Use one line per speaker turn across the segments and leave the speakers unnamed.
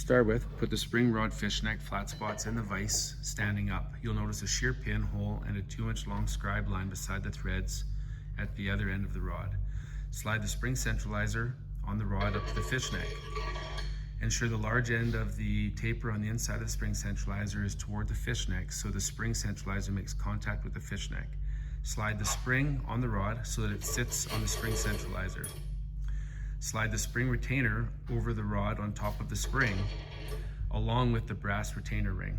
start with, put the spring rod fishneck flat spots in the vise standing up. You'll notice a shear pin hole and a 2-inch long scribe line beside the threads at the other end of the rod. Slide the spring centralizer on the rod up to the fishneck. Ensure the large end of the taper on the inside of the spring centralizer is toward the fishneck so the spring centralizer makes contact with the fishneck. Slide the spring on the rod so that it sits on the spring centralizer. Slide the spring retainer over the rod on top of the spring, along with the brass retainer ring.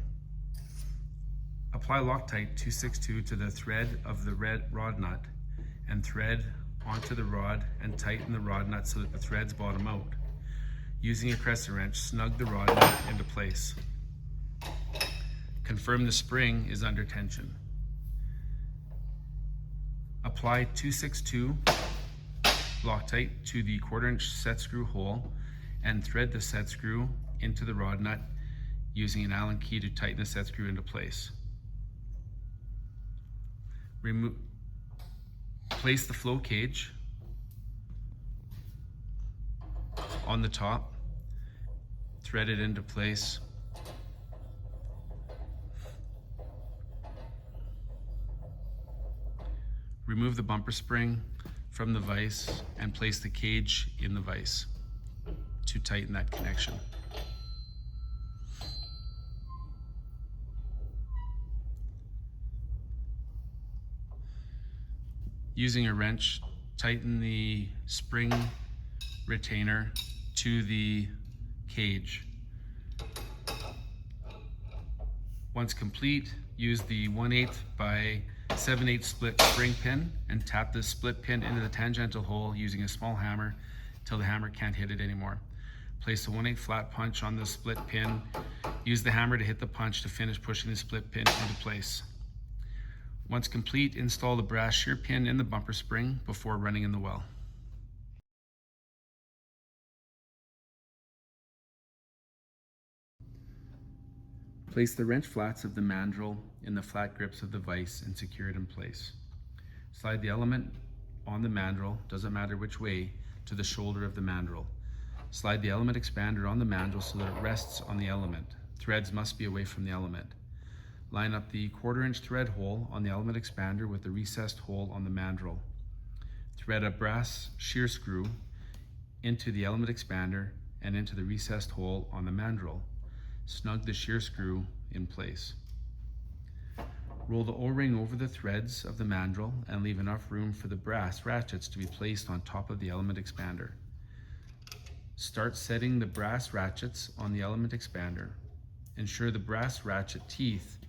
Apply Loctite 262 to the thread of the red rod nut and thread onto the rod and tighten the rod nut so that the threads bottom out. Using a crescent wrench, snug the rod nut into place. Confirm the spring is under tension. Apply 262 Loctite to the 1/4-inch set screw hole and thread the set screw into the rod nut using an Allen key to tighten the set screw into place. Place the flow cage on the top, thread it into place. Remove the bumper spring from the vise and place the cage in the vise to tighten that connection. Using a wrench, tighten the spring retainer to the cage. Once complete, use the 1/8 by 7/8 split spring pin and tap the split pin into the tangential hole using a small hammer till the hammer can't hit it anymore. Place the 1/8 flat punch on the split pin. Use the hammer to hit the punch to finish pushing the split pin into place. Once complete, install the brass shear pin in the bumper spring before running in the well. Place the wrench flats of the mandrel in the flat grips of the vise and secure it in place. Slide the element on the mandrel, doesn't matter which way, to the shoulder of the mandrel. Slide the element expander on the mandrel so that it rests on the element. Threads must be away from the element. Line up the 1/4-inch thread hole on the element expander with the recessed hole on the mandrel. Thread a brass shear screw into the element expander and into the recessed hole on the mandrel. Snug the shear screw in place. Roll the O-ring over the threads of the mandrel and leave enough room for the brass ratchets to be placed on top of the element expander. Start setting the brass ratchets on the element expander. Ensure the brass ratchet teeth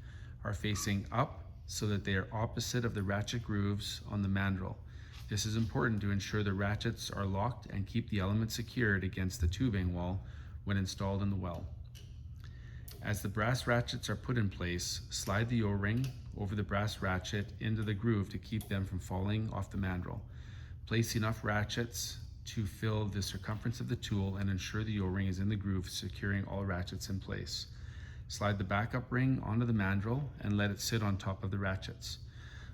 are facing up so that they are opposite of the ratchet grooves on the mandrel. This is important to ensure the ratchets are locked and keep the element secured against the tubing wall when installed in the well. As the brass ratchets are put in place, slide the O-ring over the brass ratchet into the groove to keep them from falling off the mandrel. Place enough ratchets to fill the circumference of the tool and ensure the O-ring is in the groove, securing all ratchets in place. Slide the backup ring onto the mandrel and let it sit on top of the ratchets.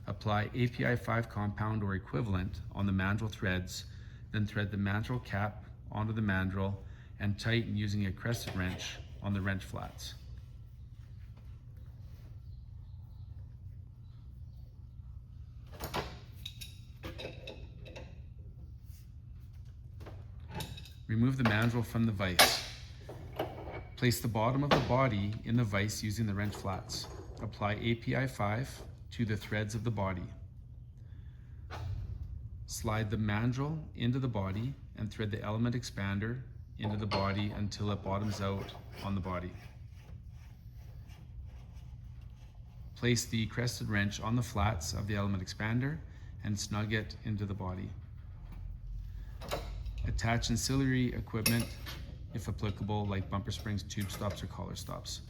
Apply API 5 compound or equivalent on the mandrel threads, then thread the mandrel cap onto the mandrel and tighten using a crescent wrench on the wrench flats. Remove the mandrel from the vise. Place the bottom of the body in the vise using the wrench flats. Apply API 5 to the threads of the body. Slide the mandrel into the body and thread the element expander into the body until it bottoms out on the body. Place the crested wrench on the flats of the element expander and snug it into the body. Attach ancillary equipment if applicable, like bumper springs, tube stops, or collar stops.